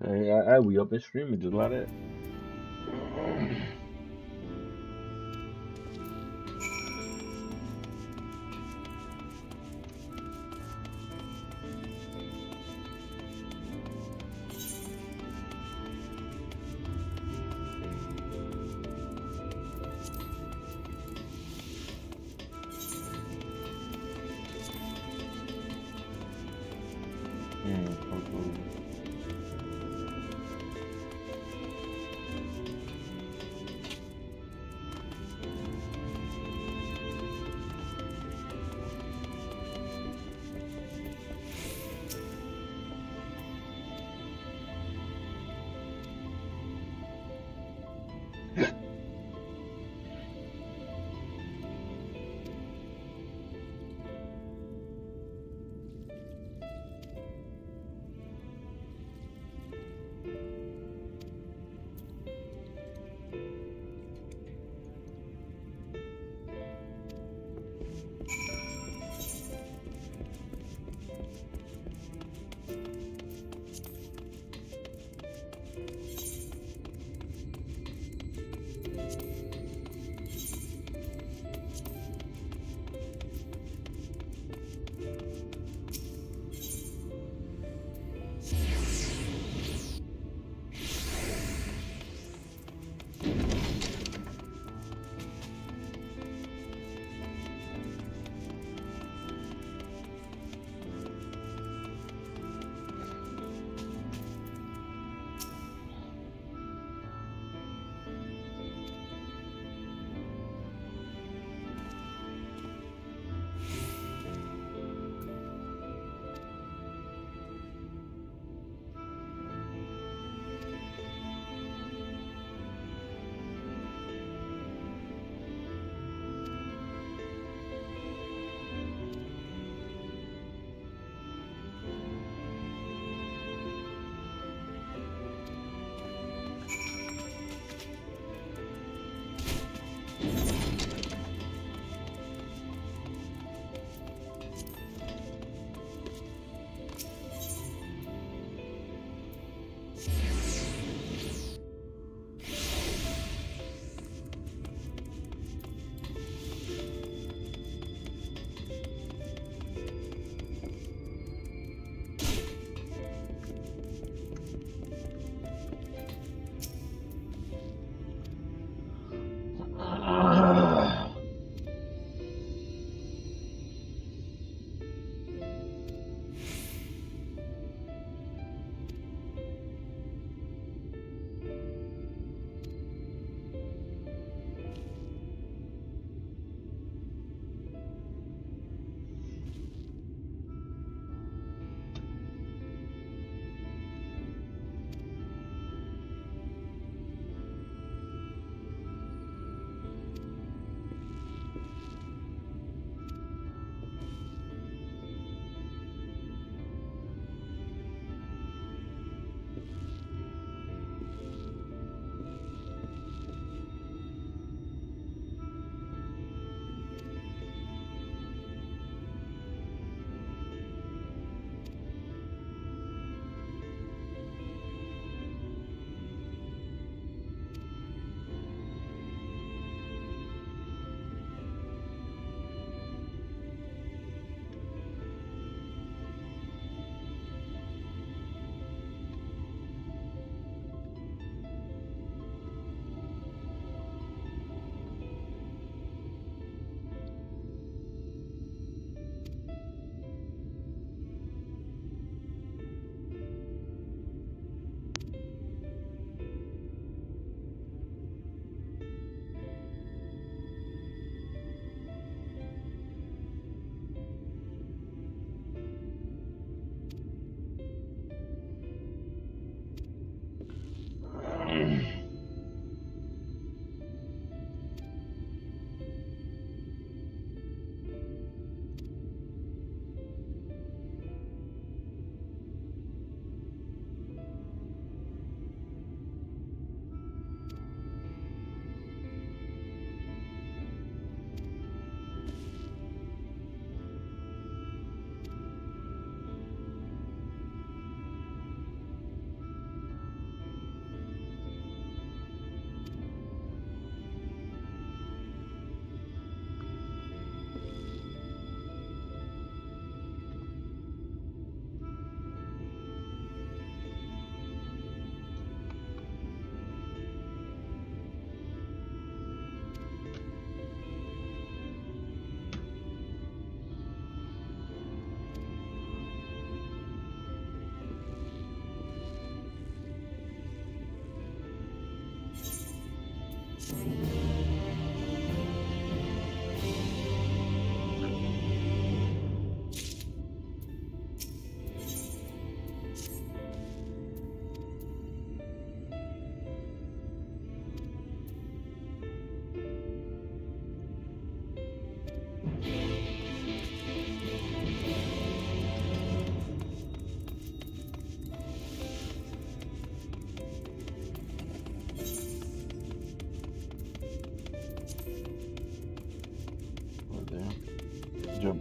We up and streaming, just like that. Hopefully.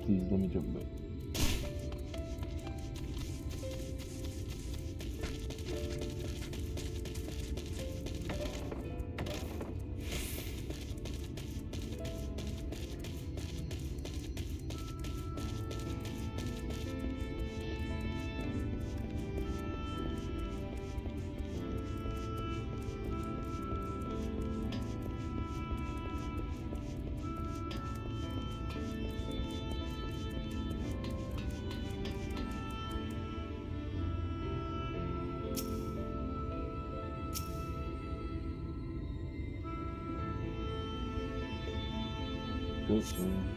please let me jump back. Good soon.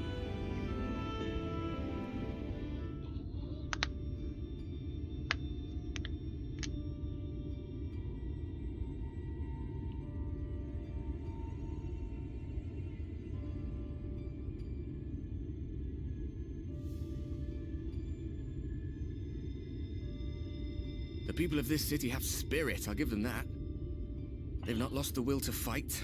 The people of this city have spirit, I'll give them that. They've not lost the will to fight.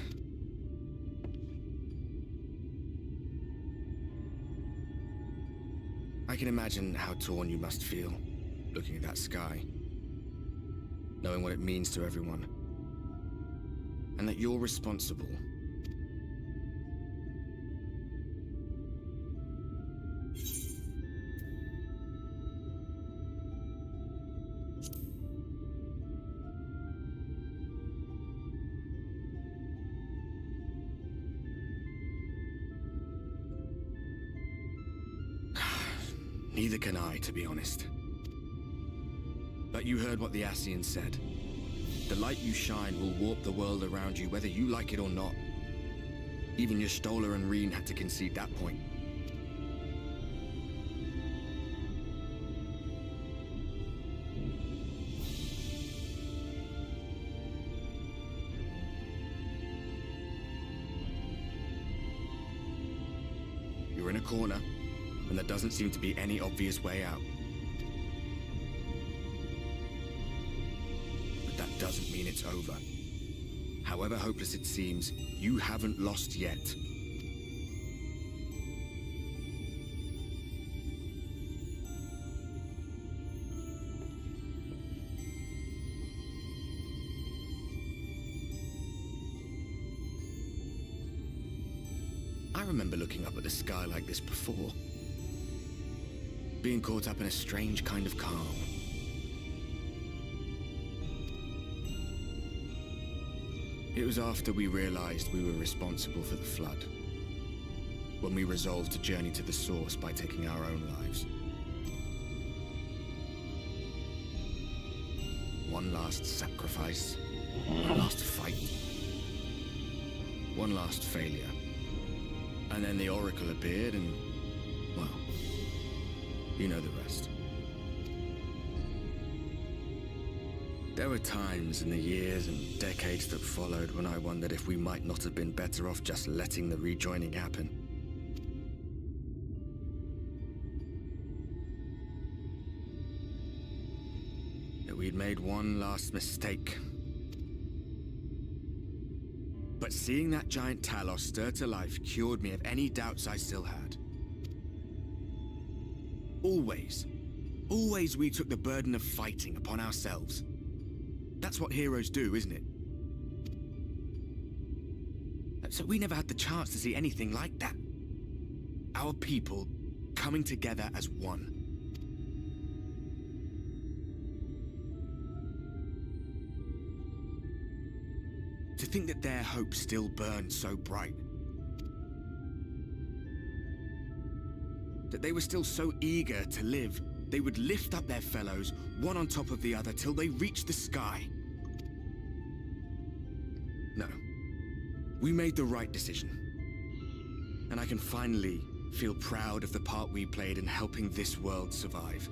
I can imagine how torn you must feel, looking at that sky, knowing what it means to everyone, and that you're responsible. Neither can I, to be honest. But you heard what the Ascians said. The light you shine will warp the world around you, whether you like it or not. Even your Stola and Reen had to concede that point. You're in a corner, and there doesn't seem to be any obvious way out. But that doesn't mean it's over. However hopeless it seems, you haven't lost yet. I remember looking up at the sky like this before. Being caught up in a strange kind of calm. It was after we realized we were responsible for the flood. When we resolved to journey to the source by taking our own lives. One last sacrifice. One last fight. One last failure. And then the Oracle appeared and, well, you know the rest. There were times in the years and decades that followed when I wondered if we might not have been better off just letting the rejoining happen. That we'd made one last mistake. But seeing that giant Talos stir to life cured me of any doubts I still had. Always we took the burden of fighting upon ourselves. That's what heroes do, isn't it? So we never had the chance to see anything like that. Our people coming together as one. To think that their hope still burned so bright. That they were still so eager to live, they would lift up their fellows, one on top of the other, till they reached the sky. No. We made the right decision. And I can finally feel proud of the part we played in helping this world survive.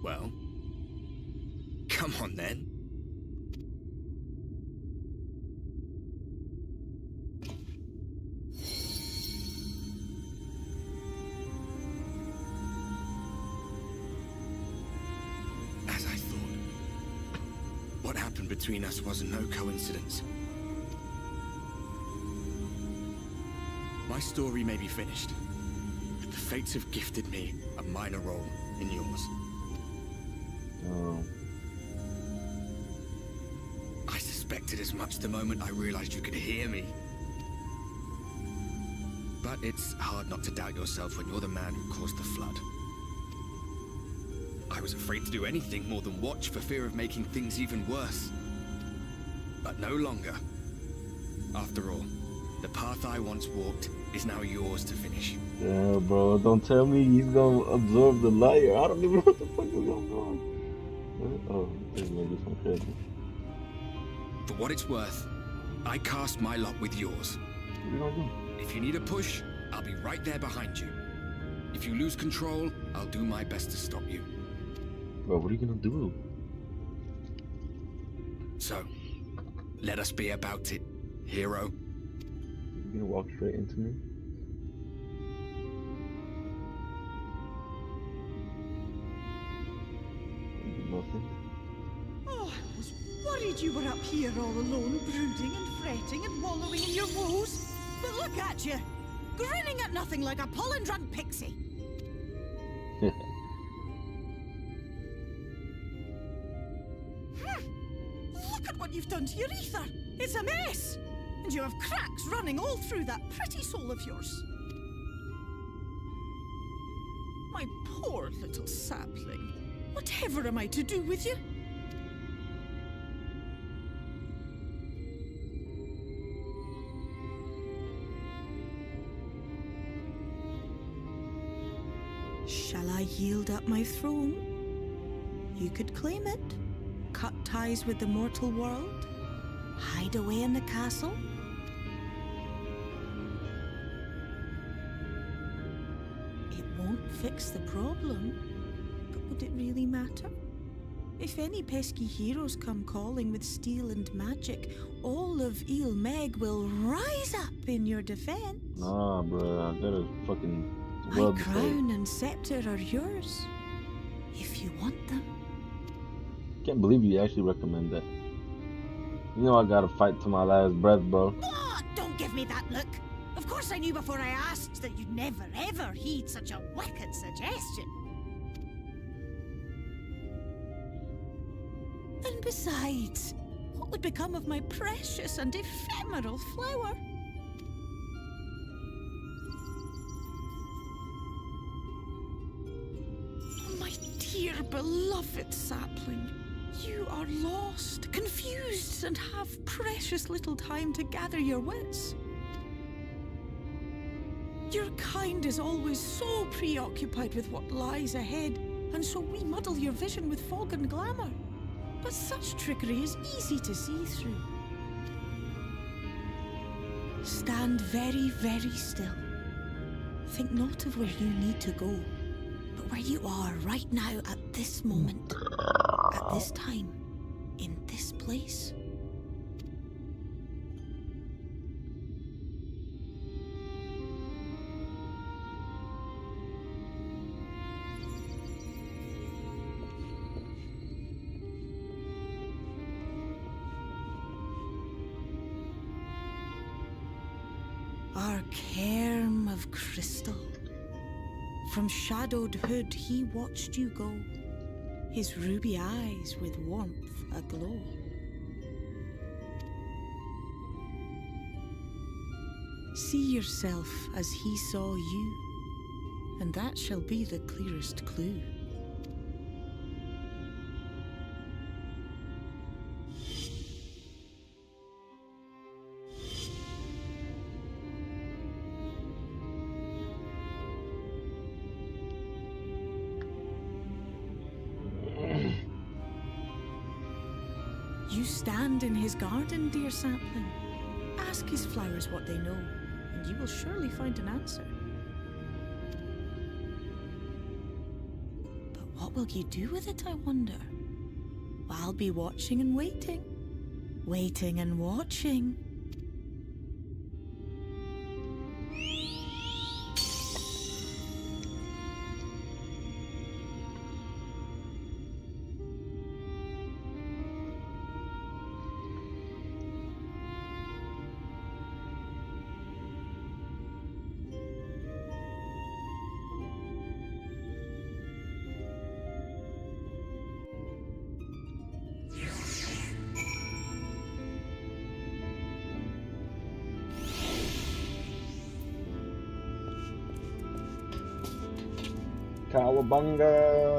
Well, come on then. What happened between us was no coincidence. My story may be finished, but the fates have gifted me a minor role in yours. Oh. I suspected as much the moment I realized you could hear me. But it's hard not to doubt yourself when you're the man who caused the flood. I was afraid to do anything more than watch for fear of making things even worse. But no longer. After all, the path I once walked is now yours to finish. Yeah, bro, don't tell me he's gonna absorb the light. I don't even know what the fuck is going on. Oh, this is gonna do some crazy. For what it's worth, I cast my lot with yours. What are you gonna do? If you need a push, I'll be right there behind you. If you lose control, I'll do my best to stop you. Bro, what are you gonna do? So, let us be about it, hero. You gonna walk straight into me? Nothing. Oh, I was worried you were up here all alone, brooding and fretting and wallowing in your woes. But look at you, grinning at nothing like a pollen-drunk pixie. Look at what you've done to your ether. It's a mess. And you have cracks running all through that pretty soul of yours. My poor little sapling. Whatever am I to do with you? Shall I yield up my throne? You could claim it, cut ties with the mortal world, hide away in the castle. It won't fix the problem, but would it really matter? If any pesky heroes come calling with steel and magic, all of Il Meg will rise up in your defense. Nah, bro, I gotta fucking. My crown and scepter are yours, if you want them. Can't believe you actually recommend that. You know I gotta fight to my last breath, bro. Oh, don't give me that look. Of course I knew before I asked that you'd never ever heed such a wicked suggestion. And besides, what would become of my precious and ephemeral flower? My dear beloved sapling, you are lost, confused, and have precious little time to gather your wits. Your kind is always so preoccupied with what lies ahead, and so we muddle your vision with fog and glamour. But such trickery is easy to see through. Stand very, very still. Think not of where you need to go, but where you are right now at this moment, at this time, in this place. Our cairn of crystal. From shadowed hood he watched you go, his ruby eyes with warmth aglow. See yourself as he saw you, and that shall be the clearest clue. You stand in his garden, dear sapling. Ask his flowers what they know, and you will surely find an answer. But what will you do with it, I wonder? I'll be watching and waiting. Waiting and watching. Cowabunga!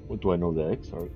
What do I know the X are?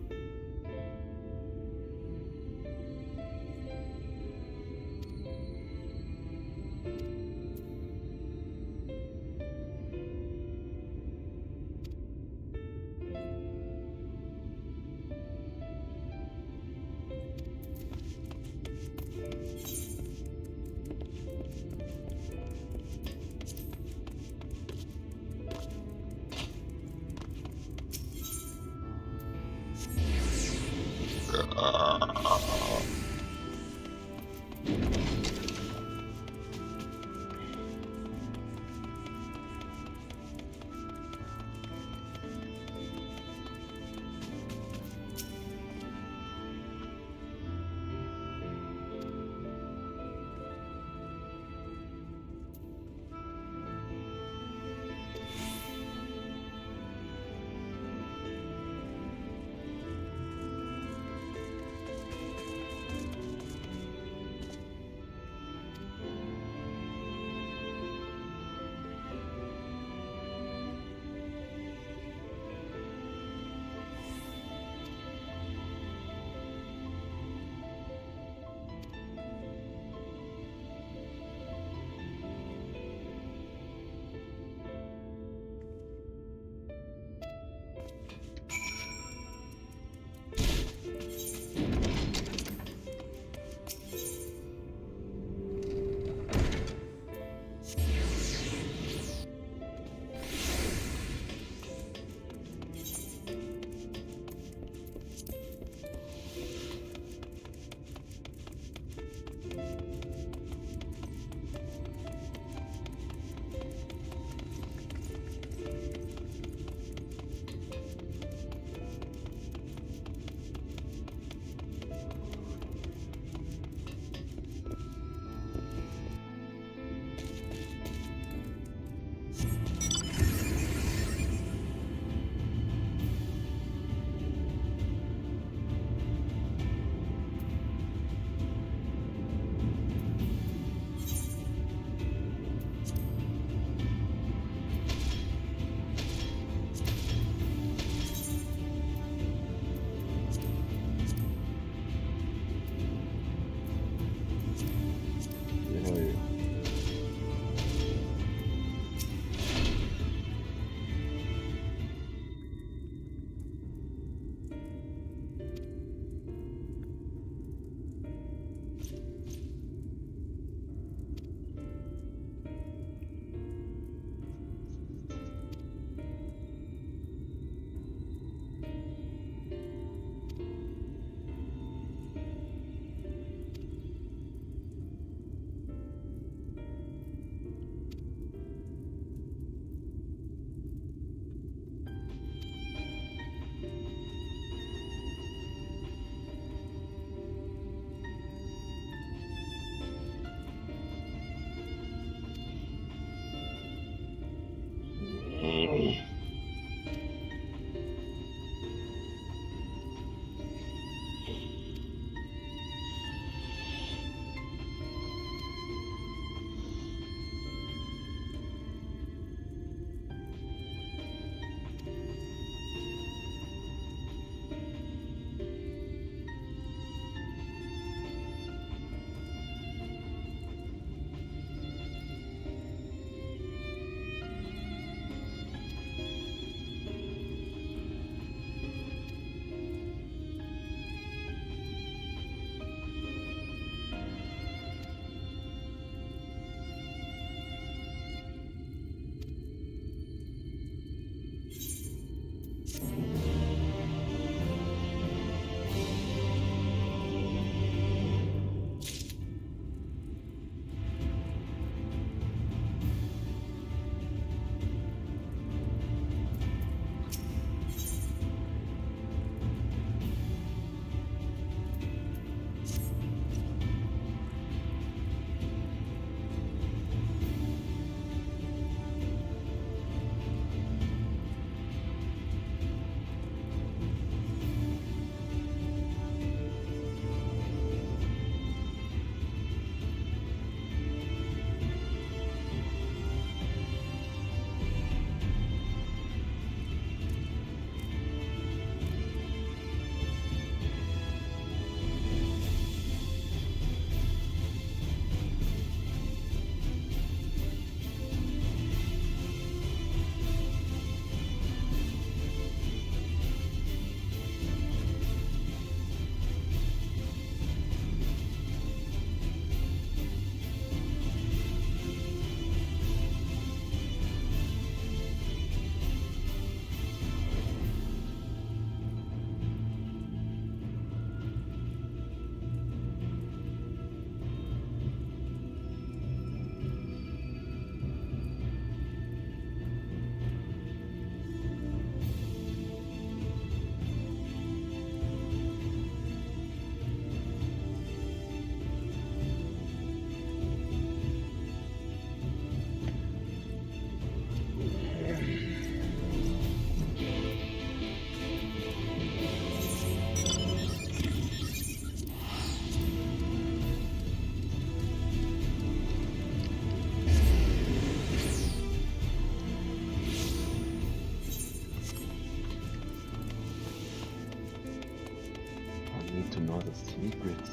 The secrets.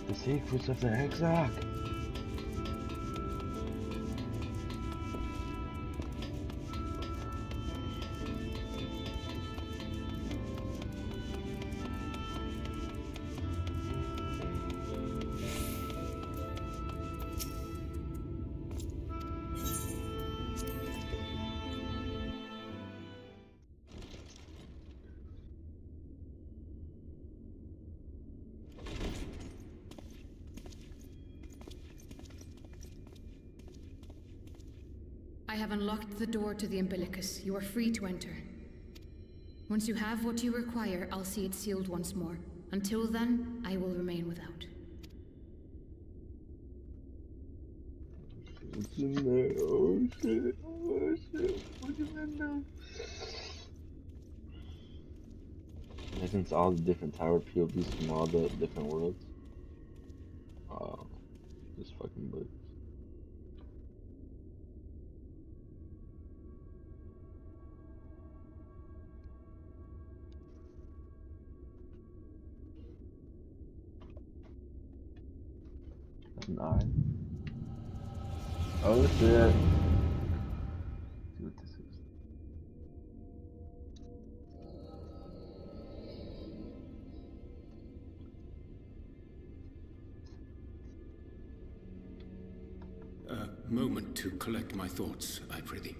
The secrets of the Exarch. I have unlocked the door to the umbilicus. You are free to enter. Once you have what you require, I'll see it sealed once more. Until then, I will remain without. What's in there? Oh shit. Oh shit. What's in there? Isn't all the different tower POVs from all the different worlds? Oh, this fucking book. An eye. Oh shit. Let's see what this is. A moment to collect my thoughts, I prithee.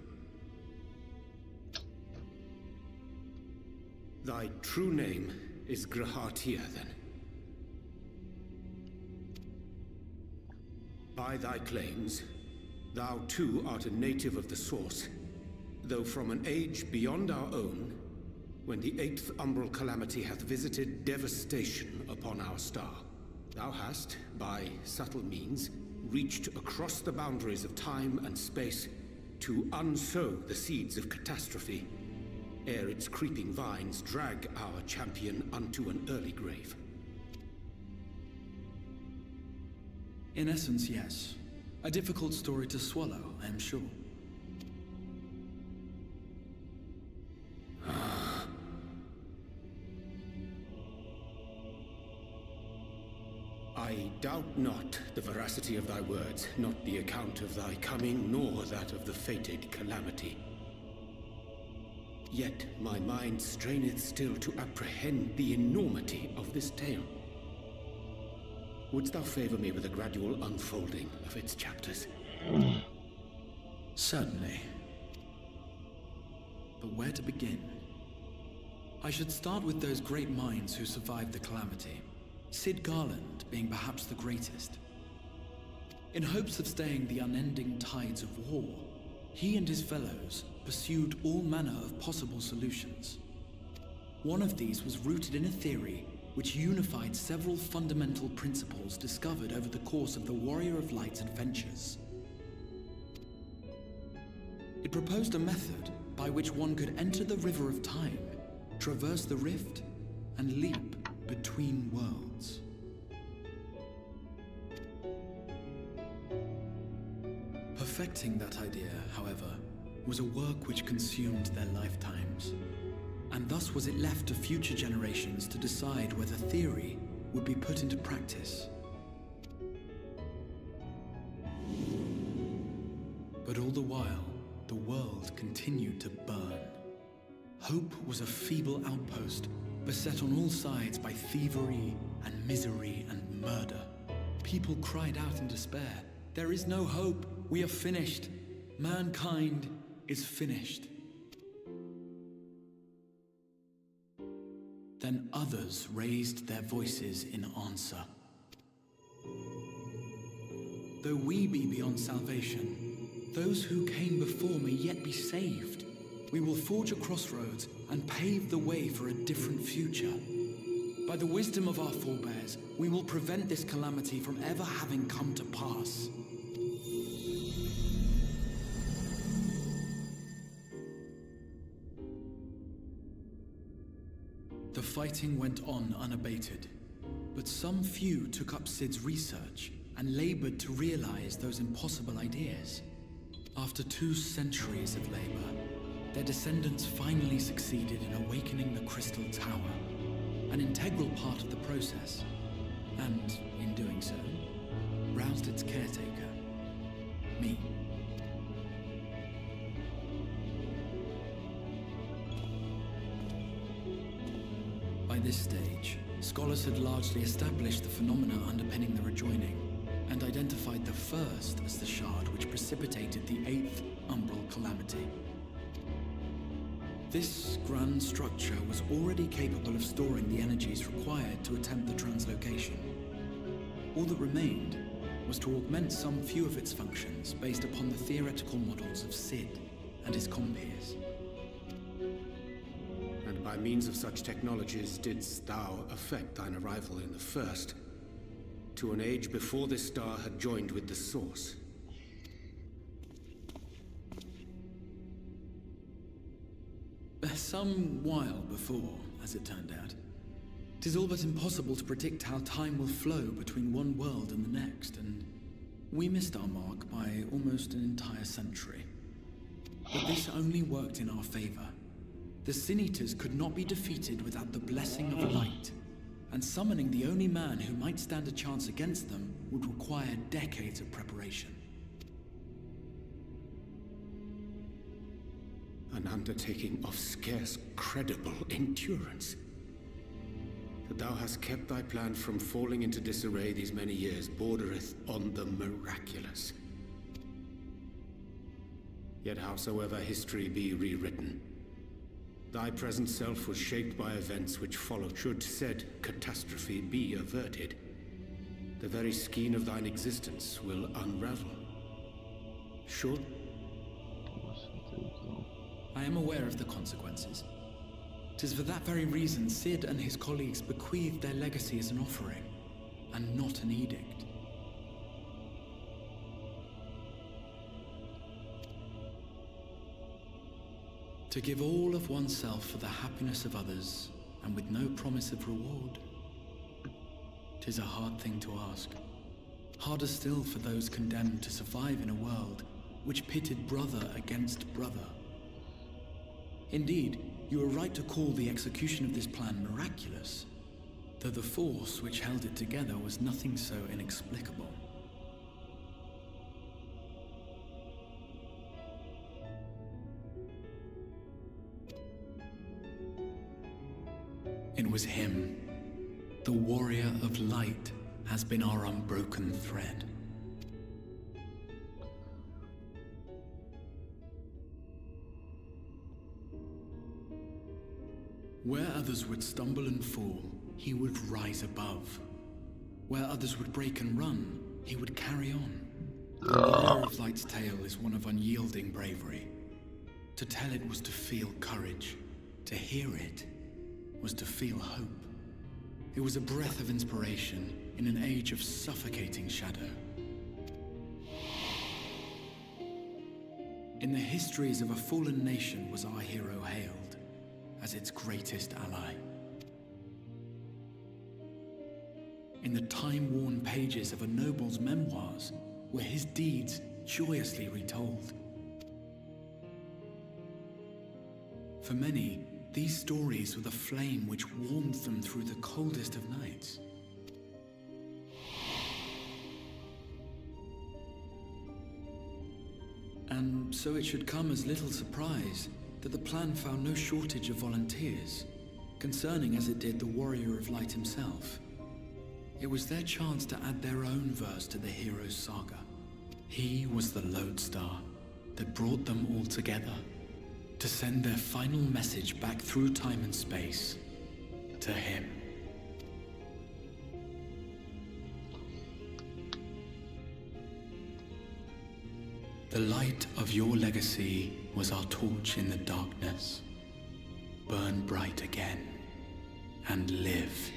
Thy true name is Grahatia, then? By thy claims, thou too art a native of the Source, though from an age beyond our own, when the 8th umbral calamity hath visited devastation upon our star. Thou hast, by subtle means, reached across the boundaries of time and space to unsow the seeds of catastrophe, ere its creeping vines drag our champion unto an early grave. In essence, yes. A difficult story to swallow, I am sure. I doubt not the veracity of thy words, not the account of thy coming, nor that of the fated calamity. Yet my mind straineth still to apprehend the enormity of this tale. Wouldst thou favor me with a gradual unfolding of its chapters? Certainly. But where to begin? I should start with those great minds who survived the calamity. Sid Garland being perhaps the greatest. In hopes of staying the unending tides of war, he and his fellows pursued all manner of possible solutions. One of these was rooted in a theory which unified several fundamental principles discovered over the course of the Warrior of Light's adventures. It proposed a method by which one could enter the River of Time, traverse the rift, and leap between worlds. Perfecting that idea, however, was a work which consumed their lifetimes, and thus was it left to future generations to decide whether theory would be put into practice. But all the while, the world continued to burn. Hope was a feeble outpost, beset on all sides by thievery and misery and murder. People cried out in despair, "There is no hope, we are finished. Mankind is finished." Then others raised their voices in answer. Though we be beyond salvation, those who came before may yet be saved. We will forge a crossroads and pave the way for a different future. By the wisdom of our forebears, we will prevent this calamity from ever having come to pass. The fighting went on unabated, but some few took up Sid's research and labored to realize those impossible ideas. After 2 centuries of labor, their descendants finally succeeded in awakening the Crystal Tower. an integral part of the process, and, in doing so, roused its caretaker, me. By this stage, scholars had largely established the phenomena underpinning the rejoining, and identified the first as the shard which precipitated the 8th Umbral Calamity. This grand structure was already capable of storing the energies required to attempt the translocation. All that remained was to augment some few of its functions based upon the theoretical models of Sid and his compeers. And by means of such technologies didst thou effect thine arrival in the first, to an age before this star had joined with the Source. Some while before, as it turned out. 'Tis all but impossible to predict how time will flow between one world and the next, and we missed our mark by almost an entire century. But this only worked in our favor. The Sin Eaters could not be defeated without the blessing of light, and summoning the only man who might stand a chance against them would require decades of preparation. An undertaking of scarce credible endurance. That thou hast kept thy plan from falling into disarray these many years bordereth on the miraculous. Yet howsoever history be rewritten, thy present self was shaped by events which followed. Should said catastrophe be averted, the very skein of thine existence will unravel. Sure? I am aware of the consequences. 'Tis for that very reason Sid and his colleagues bequeathed their legacy as an offering, and not an edict. To give all of oneself for the happiness of others, and with no promise of reward. 'Tis a hard thing to ask. Harder still for those condemned to survive in a world which pitted brother against brother. Indeed, you are right to call the execution of this plan miraculous, though the force which held it together was nothing so inexplicable. It was him. The warrior of light has been our unbroken thread. Where others would stumble and fall, he would rise above. Where others would break and run, he would carry on. The warrior of light's tale is one of unyielding bravery. To tell it was to feel courage. To hear it was to feel hope. It was a breath of inspiration in an age of suffocating shadow. In the histories of a fallen nation was our hero hailed as its greatest ally. In the time-worn pages of a noble's memoirs were his deeds joyously retold. For many, these stories were the flame which warmed them through the coldest of nights. And so it should come as little surprise that the plan found no shortage of volunteers, concerning as it did the warrior of light himself. It was their chance to add their own verse to the hero's saga. He was the lodestar that brought them all together, to send their final message back through time and space to him. The light of your legacy was our torch in the darkness. Burn bright again and live.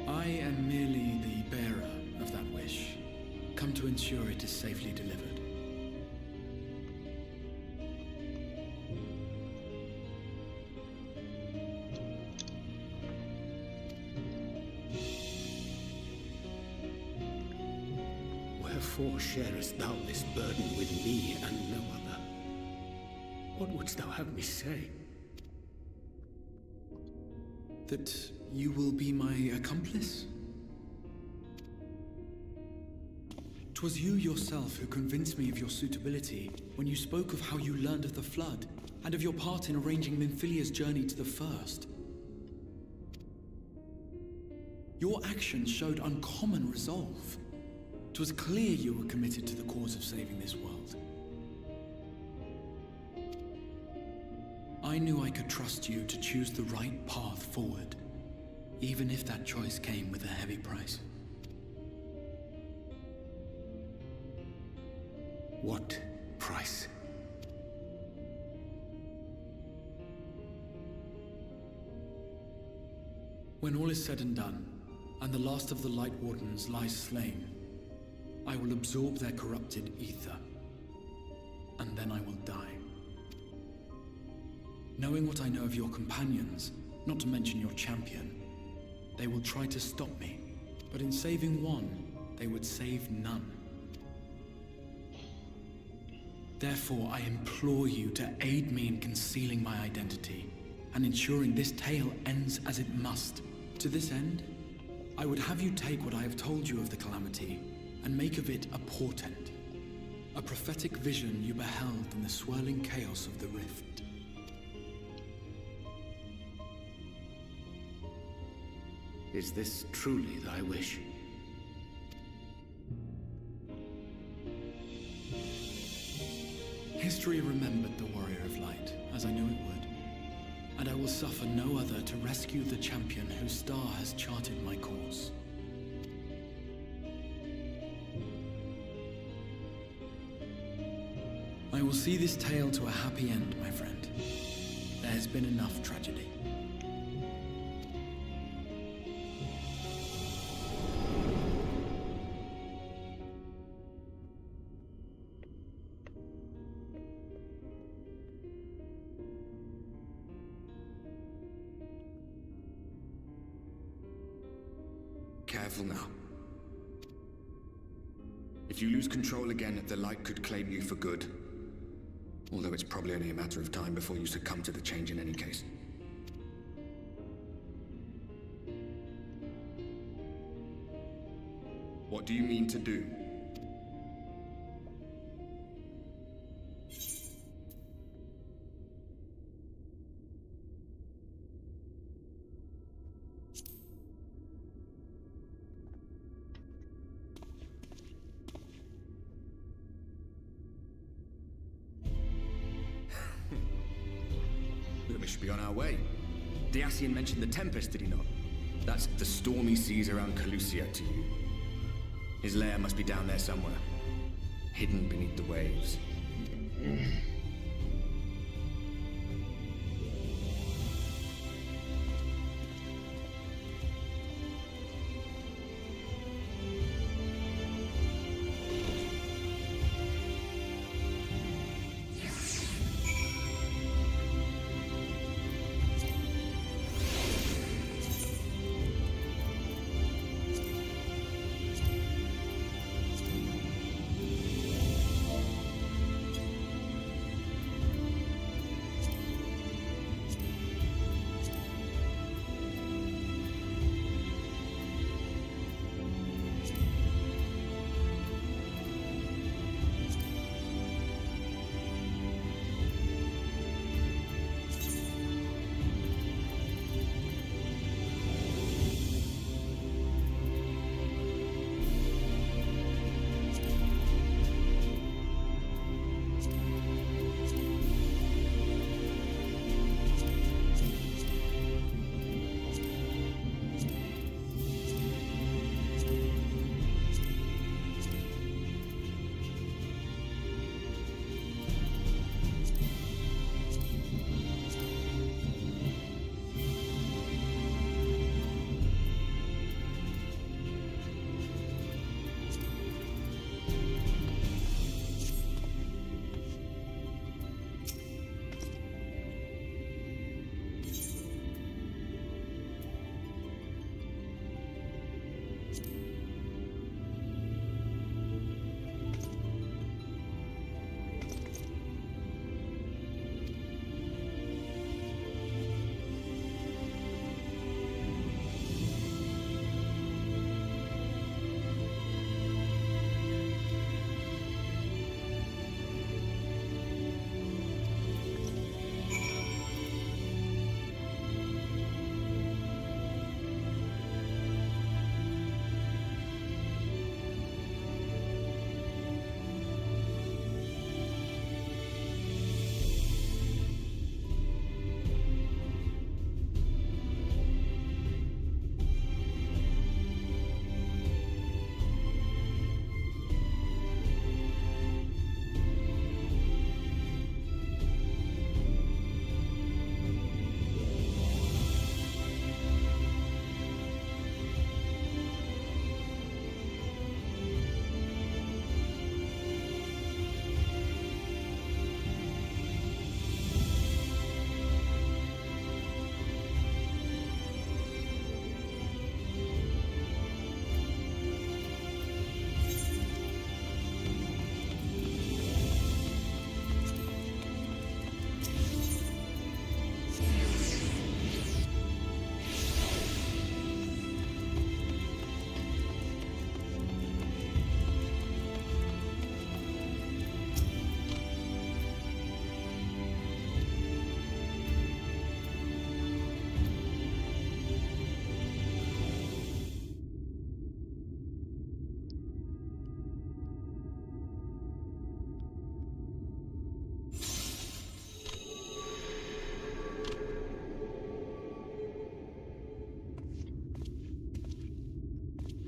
I am merely the bearer of that wish, come to ensure it is safely delivered. Wherefore sharest thou this burden with me and no other? What wouldst thou have me say? That you will be my accomplice? 'Twas you yourself who convinced me of your suitability when you spoke of how you learned of the Flood, and of your part in arranging Minfilia's journey to the First. Your actions showed uncommon resolve. 'Twas clear you were committed to the cause of saving this world. I knew I could trust you to choose the right path forward, even if that choice came with a heavy price. What price? When all is said and done, and the last of the Light Wardens lies slain, I will absorb their corrupted ether, and then I will die. Knowing what I know of your companions, not to mention your champion, they will try to stop me, but in saving one, they would save none. Therefore, I implore you to aid me in concealing my identity, and ensuring this tale ends as it must. To this end, I would have you take what I have told you of the Calamity, and make of it a portent. A prophetic vision you beheld in the swirling chaos of the Rift. Is this truly thy wish? History remembered the Warrior of Light, as I knew it would. And I will suffer no other to rescue the champion whose star has charted my course. I will see this tale to a happy end, my friend. There has been enough tragedy. Careful now. If you lose control again, the Light could claim you for good. Although it's probably only a matter of time before you succumb to the change in any case. What do you mean to do? We should be on our way. The Ascian mentioned the Tempest, did he not? That's the stormy seas around Calusia to you. His lair must be down there somewhere, hidden beneath the waves.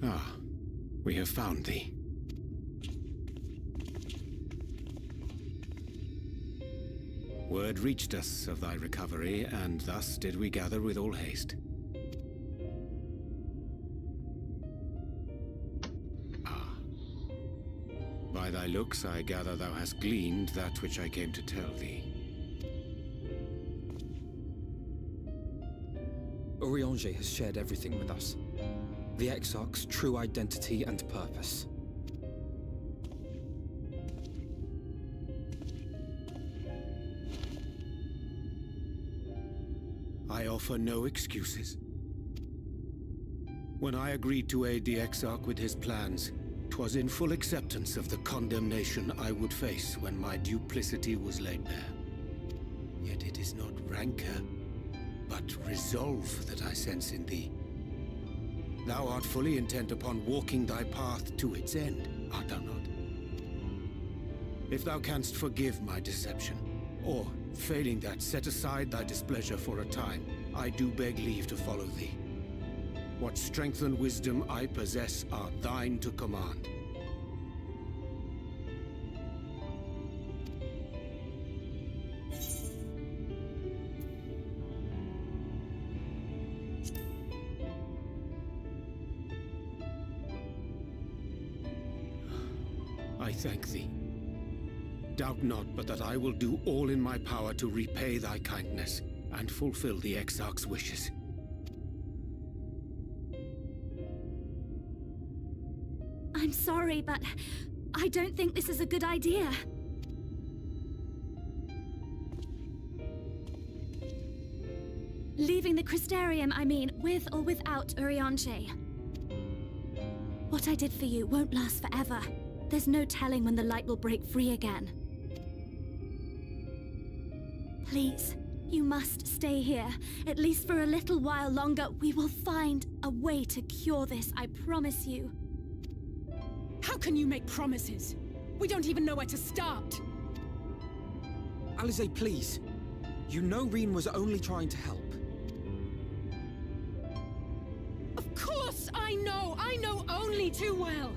Ah, we have found thee. Word reached us of thy recovery, and thus did we gather with all haste. Ah. By thy looks, I gather thou hast gleaned that which I came to tell thee. Urianger has shared everything with us. The Exarch's true identity and purpose. I offer no excuses. When I agreed to aid the Exarch with his plans, 'twas in full acceptance of the condemnation I would face when my duplicity was laid bare. Yet it is not rancor, but resolve that I sense in thee. Thou art fully intent upon walking thy path to its end, art thou not? If thou canst forgive my deception, or, failing that, set aside thy displeasure for a time, I do beg leave to follow thee. What strength and wisdom I possess are thine to command. I thank thee. Doubt not but that I will do all in my power to repay thy kindness and fulfill the Exarch's wishes. I'm sorry, but I don't think this is a good idea. Leaving the Crystarium, I mean, with or without Urianger. What I did for you won't last forever. There's no telling when the light will break free again. Please, you must stay here. At least for a little while longer. We will find a way to cure this, I promise you. How can you make promises? We don't even know where to start. Alize, please. You know Reen was only trying to help. Of course I know! I know only too well!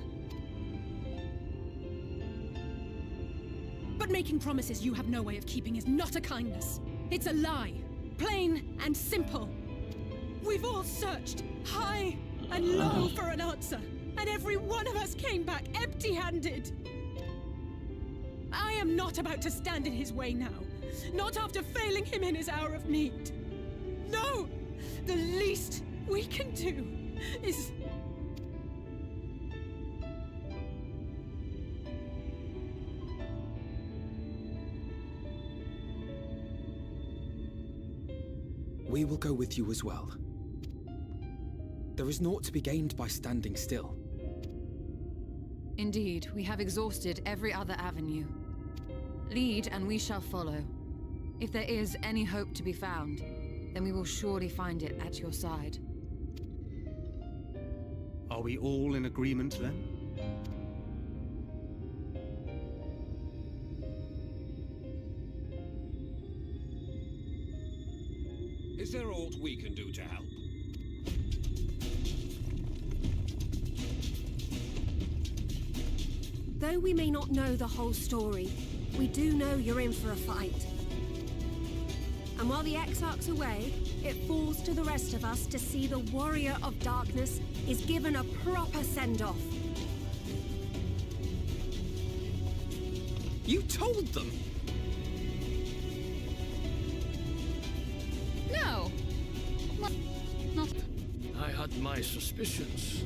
But making promises you have no way of keeping is not a kindness. It's a lie. Plain and simple. We've all searched high and low for an answer, and every one of us came back empty-handed. I am not about to stand in his way now. Not after failing him in his hour of need. No! The least we can do is... We will go with you as well. There is naught to be gained by standing still. Indeed, we have exhausted every other avenue. Lead, and we shall follow. If there is any hope to be found, then we will surely find it at your side. Are we all in agreement, then? Is there aught we can do to help? Though we may not know the whole story, we do know you're in for a fight. And while the Exarch's away, it falls to the rest of us to see the Warrior of Darkness is given a proper send-off. You told them? No! Not... I had my suspicions.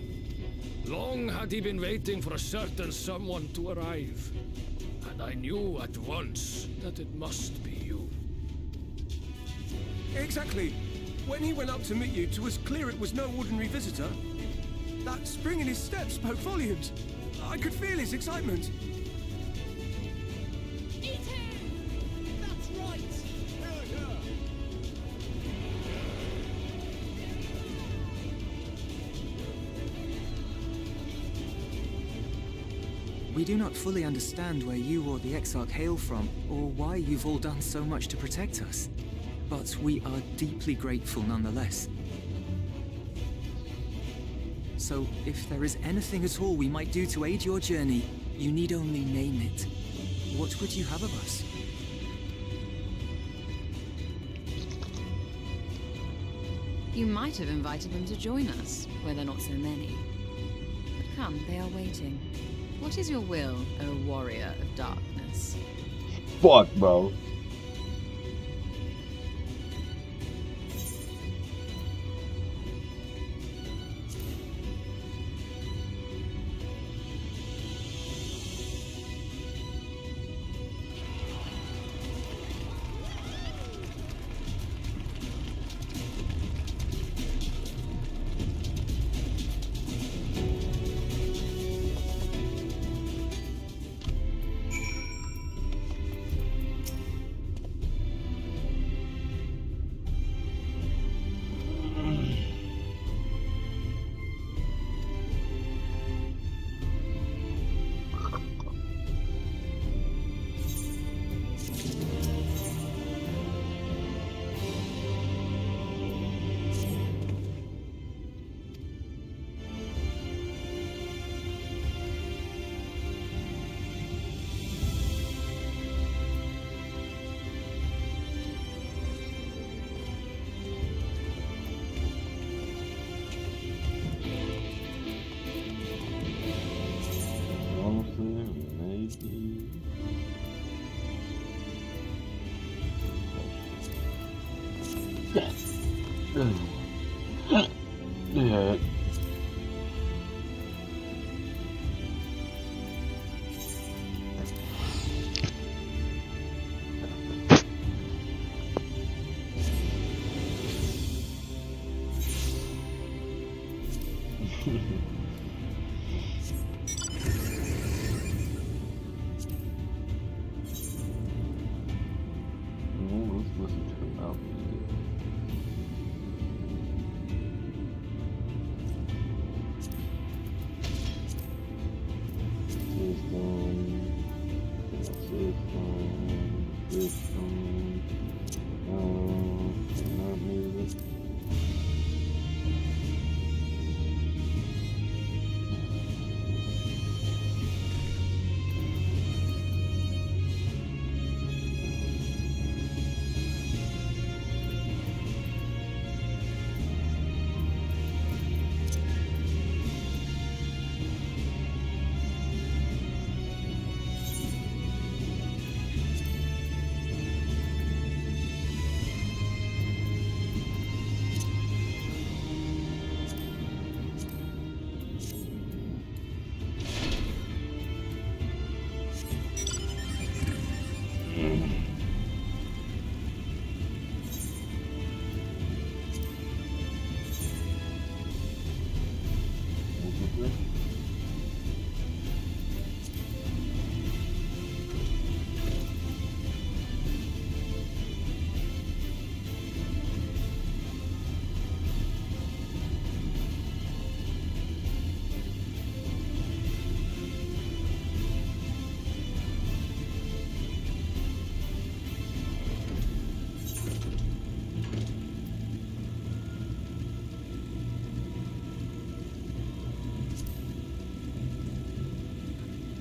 Long had he been waiting for a certain someone to arrive. And I knew at once that it must be you. Exactly. When he went up to meet you, 'twas clear it was no ordinary visitor. That spring in his step spoke volumes. I could feel his excitement. Eat him! That's right! We do not fully understand where you or the Exarch hail from, or why you've all done so much to protect us. But we are deeply grateful nonetheless. So, if there is anything at all we might do to aid your journey, you need only name it. What would you have of us? You might have invited them to join us, where there are not so many. But come, they are waiting. What is your will, O warrior of darkness? Fuck, bro. Yeah. Let's listen to the album.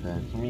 That's me.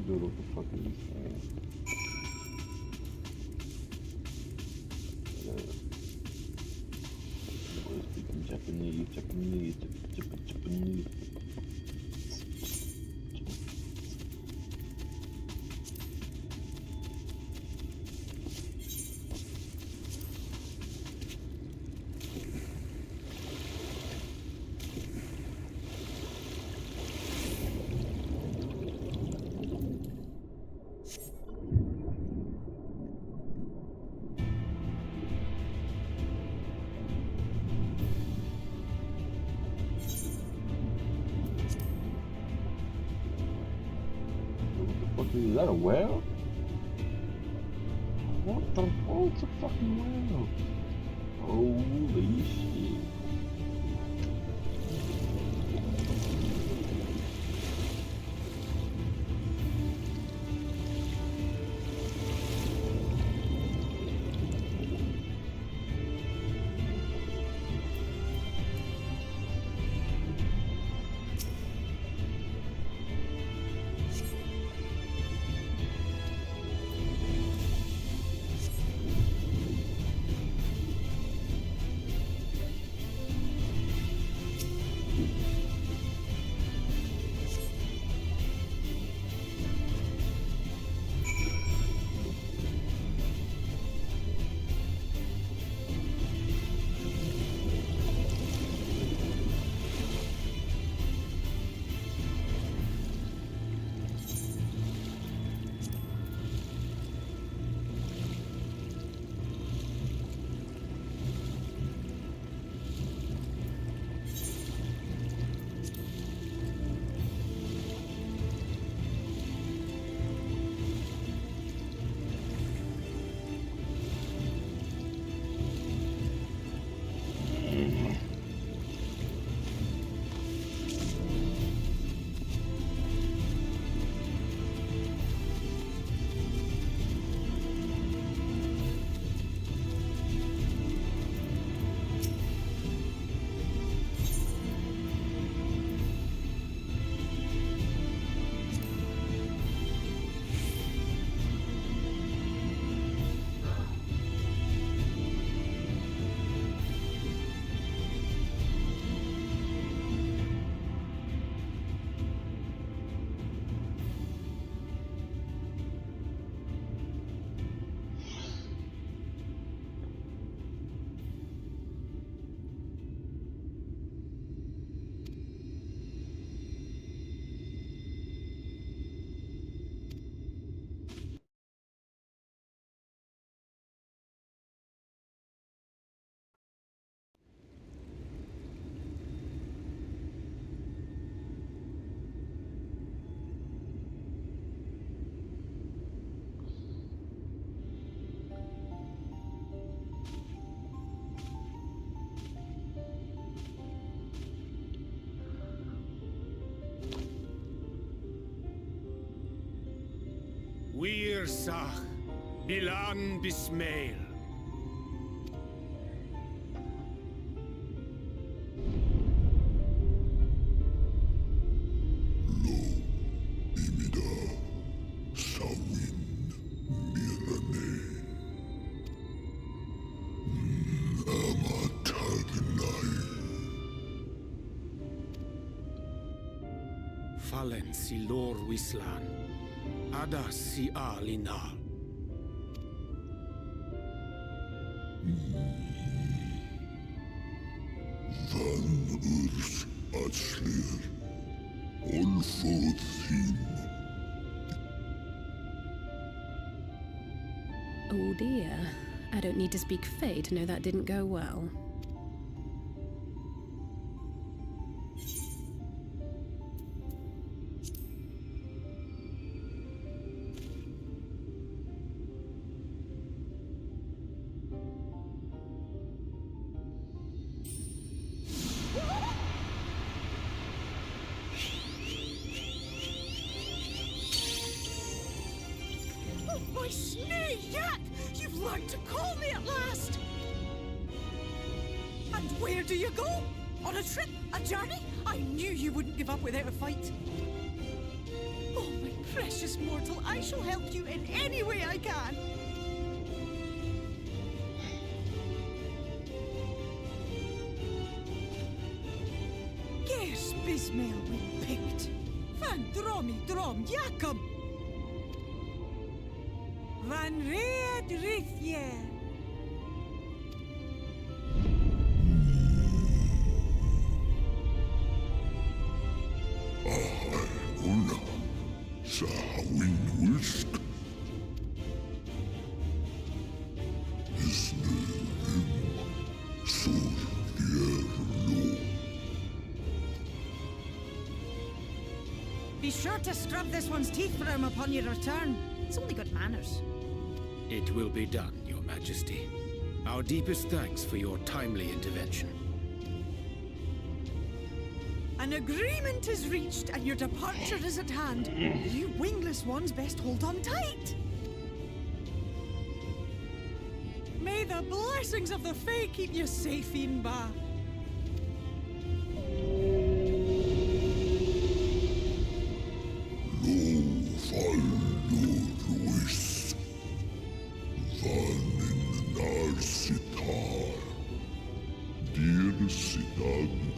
Dude, what the fuck is he saying? We're speaking Japanese. fuck is that, a whale? What the fuck? It's a fucking whale. Holy shit. Wir Sach, Bilan Bismail. Fallen si lor wislan, ada si alinal. Van urs atslir, olfod thim. Oh dear. I don't need to speak Fey to know that didn't go well. My snake yak! You've learned to call me at last! And where do you go? On a trip? A journey? I knew you wouldn't give up without a fight. Oh, my precious mortal, I shall help you in any way I can. Guess Bismail we picked. Van dromi drom yakum. Van Red Rithye. Una, Sahawin Wisk. Isnerim, Sur Fierlo. Be sure to scrub this one's teeth for him upon your return. It's only good manners. It will be done, Your Majesty. Our deepest thanks for your timely intervention. An agreement is reached and your departure is at hand. You wingless ones best hold on tight. May the blessings of the Fae keep you safe, Inba. Ruis Vanin Narsitar Dir Sidagnai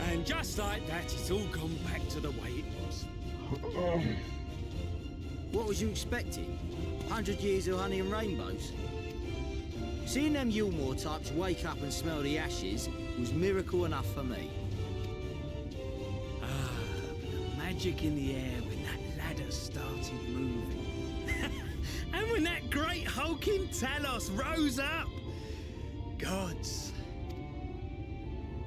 And just like that, it's all gone back to the way it was. What was you expecting? 100 years of honey and rainbows? Seeing them Yulmore types wake up and smell the ashes was miracle enough for me. The magic in the air when that ladder started moving. And when that great hulking Talos rose up. Gods.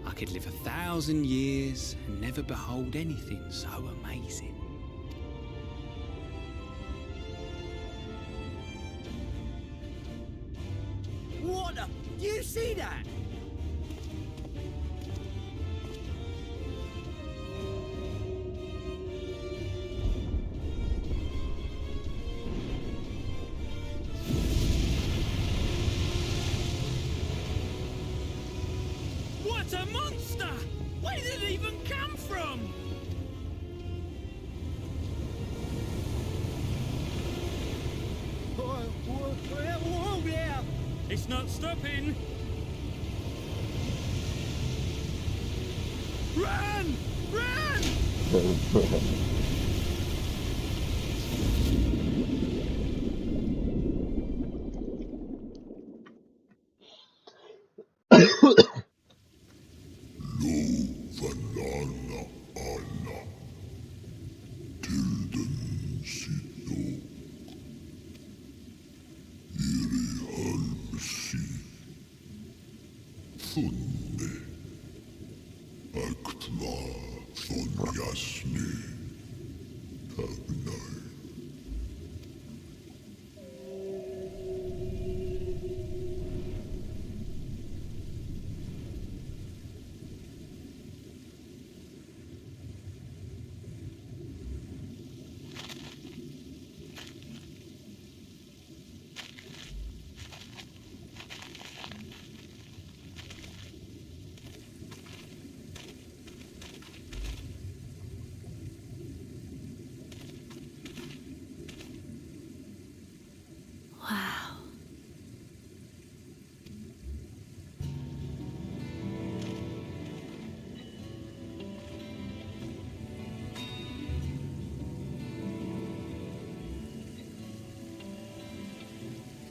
I could live 1,000 years and never behold anything so amazing. What the? Do you see that? What a monster! Where did it even come from? Whoa there! It's not stopping! Run! Run! Vanana Anna Tilden Sidok Iri Halmsi Funne Aktva Von Jasni Tagnai Wow.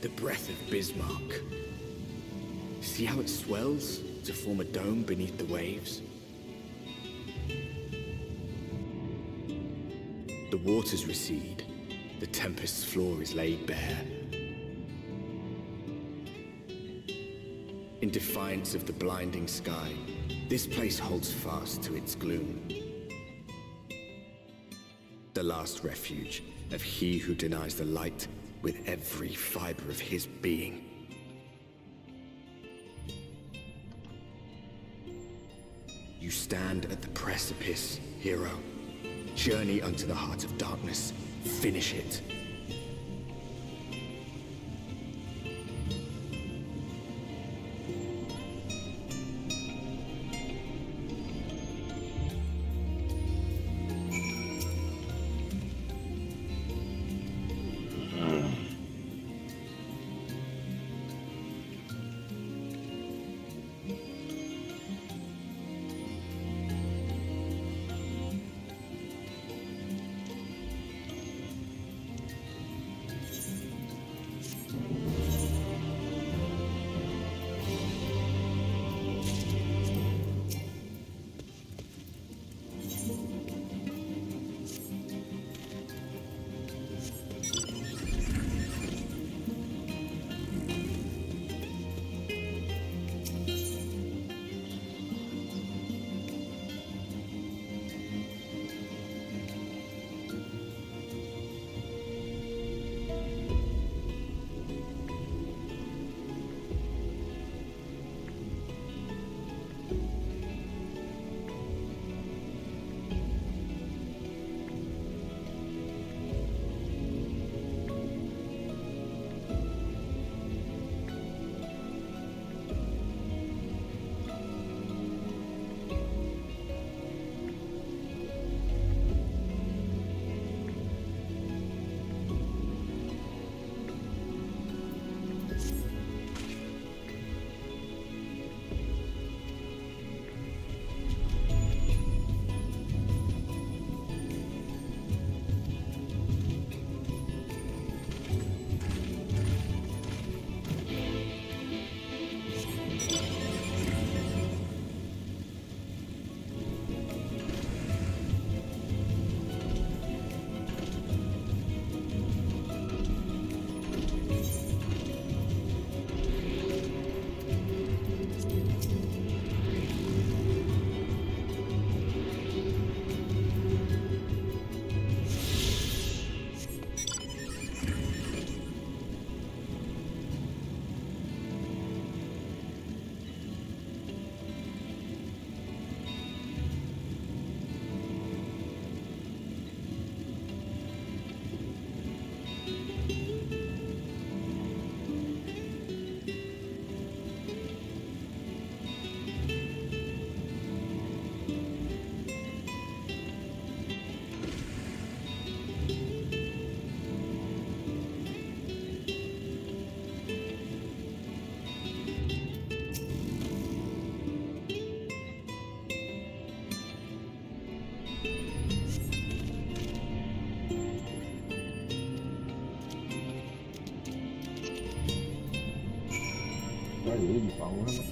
The breath of Bismarck. See how it swells to form a dome beneath the waves? The waters recede. The tempest's floor is laid bare. In defiance of the blinding sky, this place holds fast to its gloom. The last refuge of he who denies the light with every fiber of his being. You stand at the precipice, hero. Journey unto the heart of darkness. Finish it. 该有一个地方，我看到。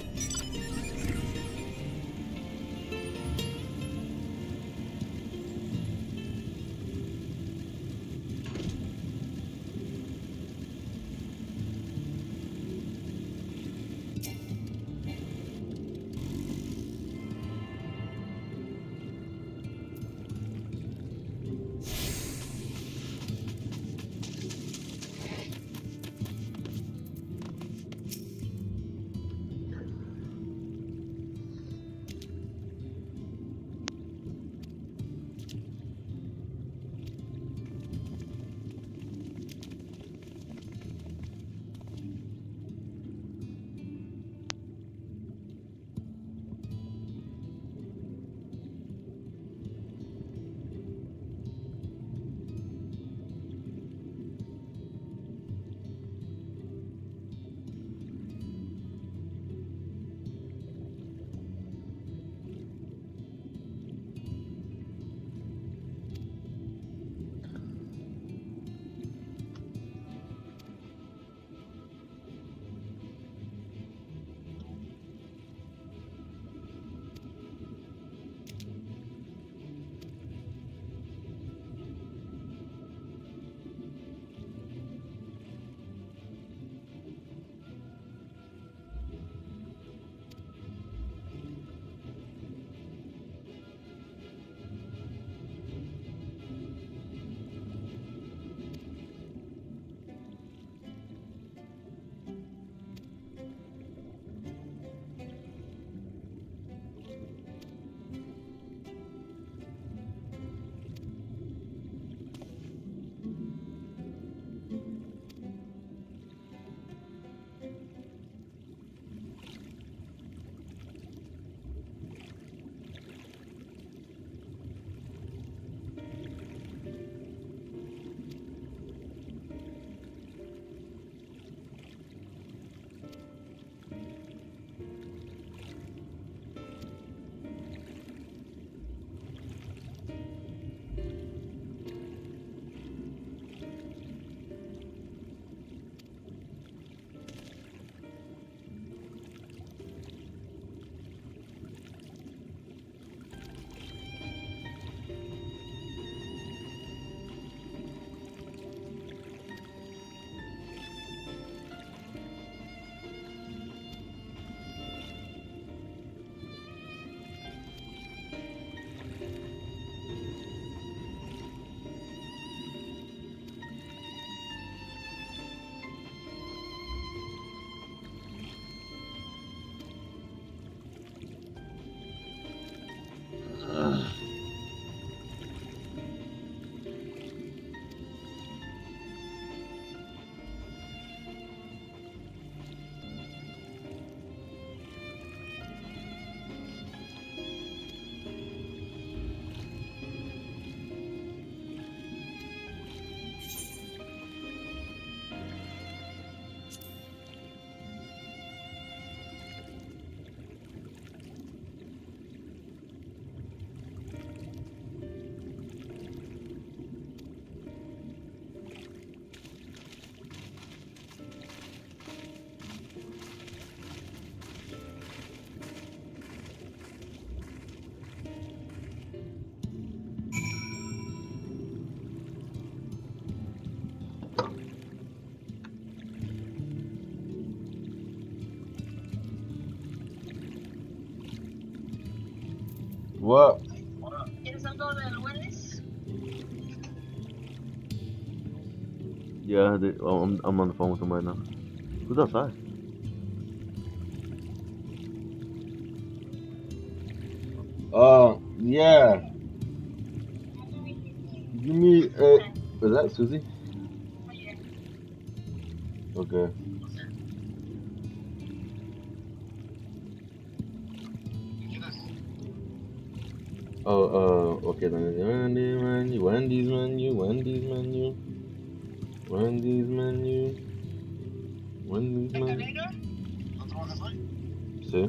What? Yeah, I'm on the phone with him right now. Who's outside? Yeah. Give me is that Susie? Okay. Okay then. Wendy's menu. See?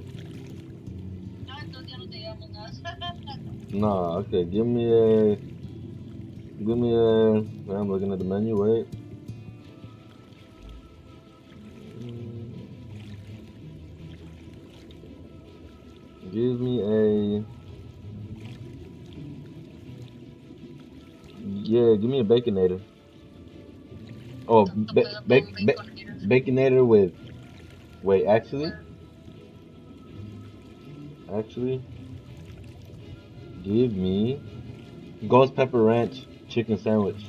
Nah, okay, give me a, I'm looking at the menu, wait. Give me a... Yeah, give me a Baconator. Oh, Baconator with... Wait, actually, give me Ghost Pepper Ranch chicken sandwich.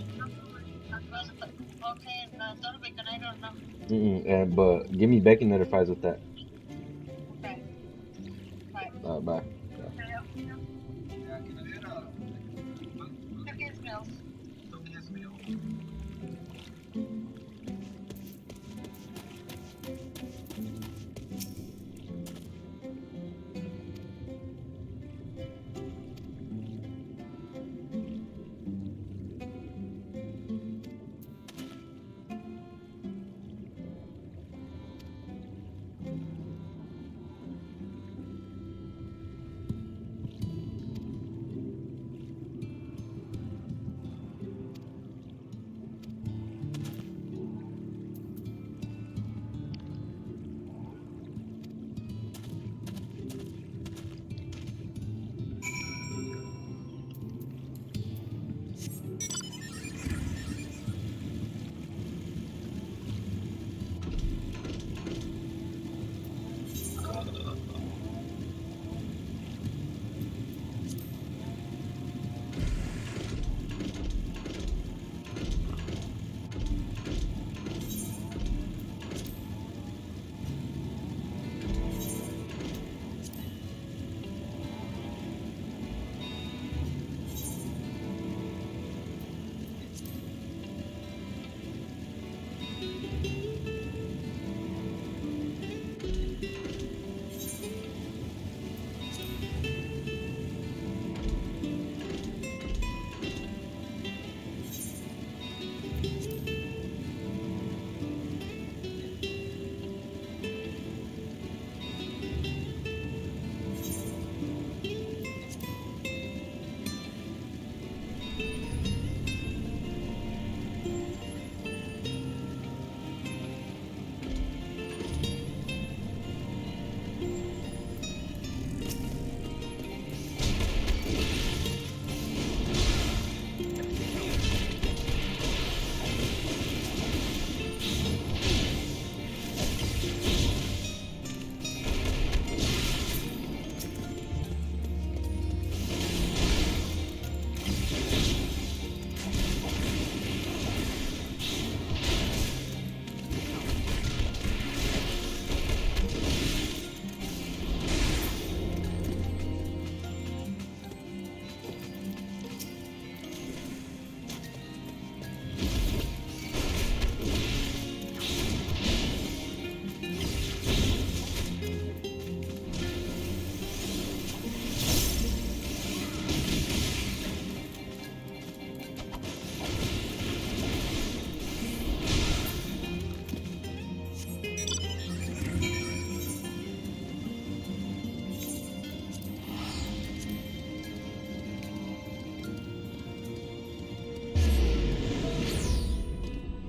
But give me Baconator fries with that. Bye.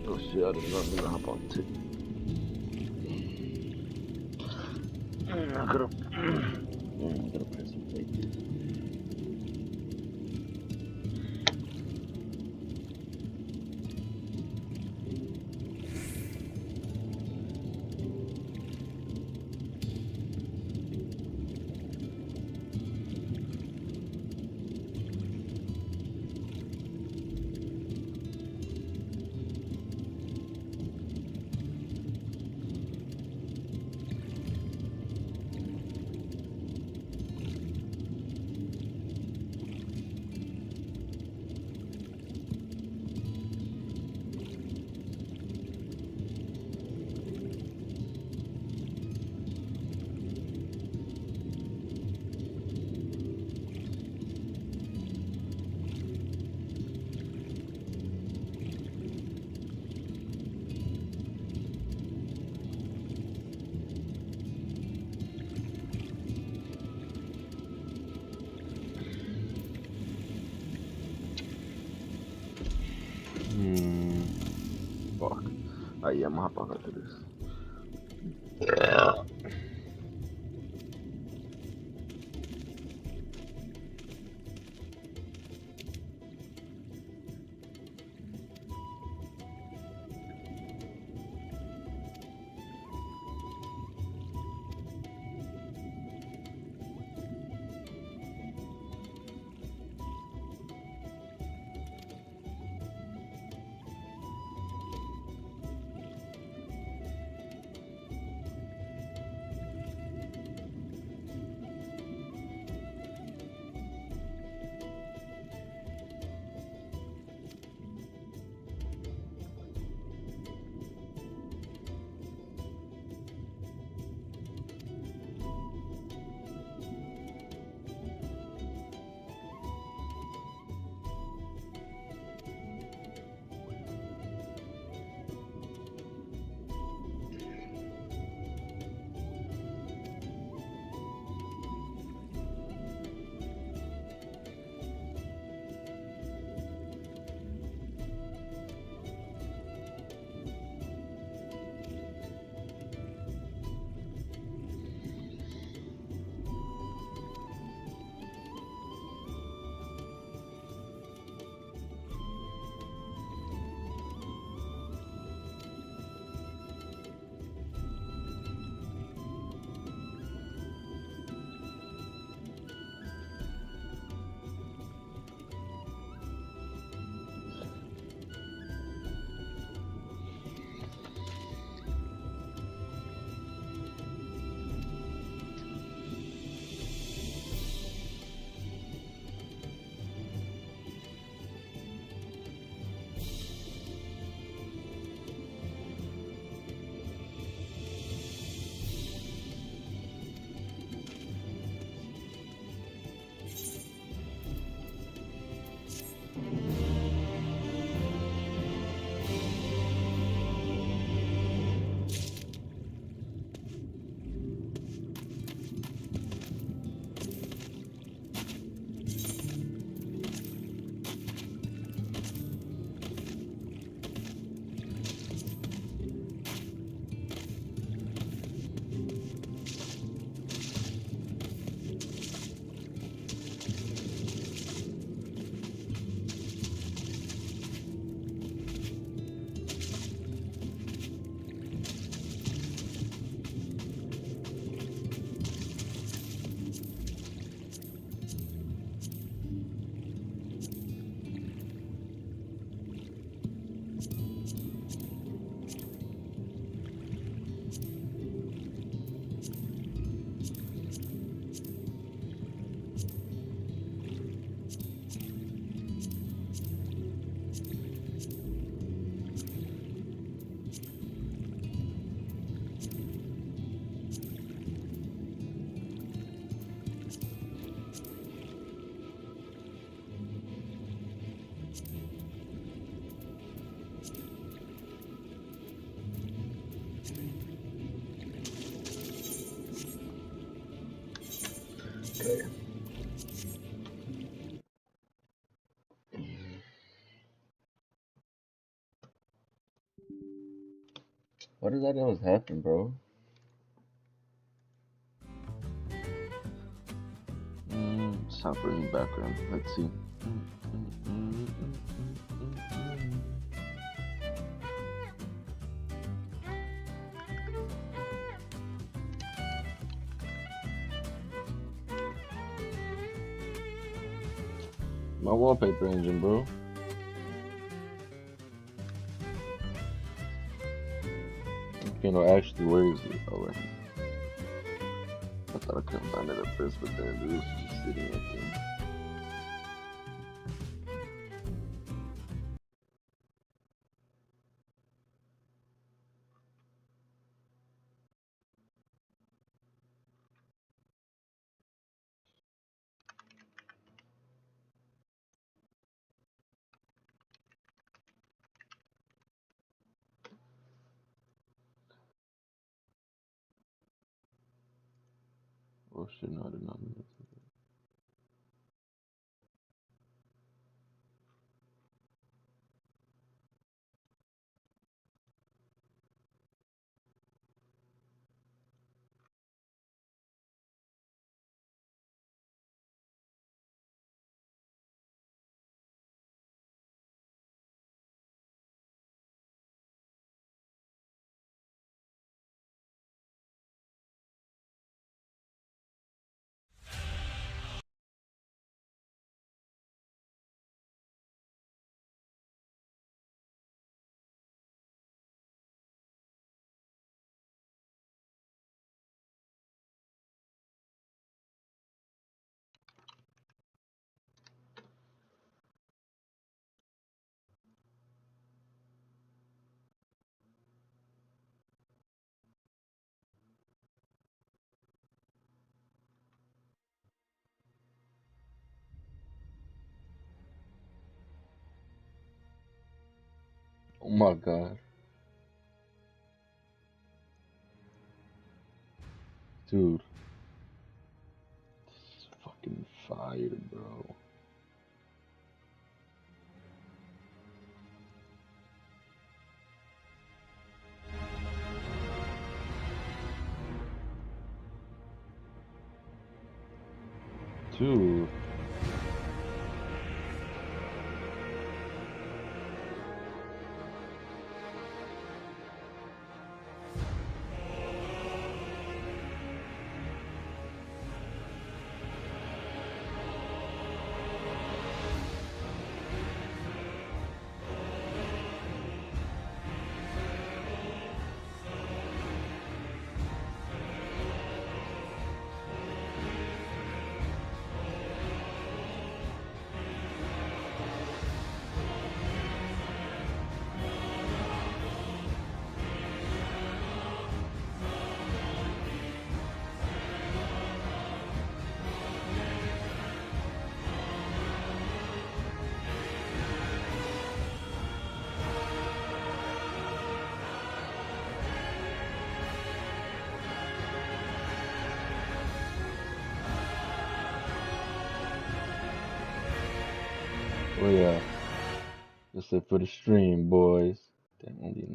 Oh shit, I did not mean to hop on the ticket. I could've pressed some tape. Fuck. Yeah, I'm gonna hop on after this. Yeah. What did that always happen, bro? Chopper in the background. Let's see. My wallpaper engine, bro. Okay, no, actually, where is it? Oh, right. I thought I couldn't find it at first, but then it was just sitting right there. Oh shit, no, I did not mean it. Oh my god. Dude. This is fucking fire, bro. Dude. Oh yeah. That's it for the stream, boys. Damn, only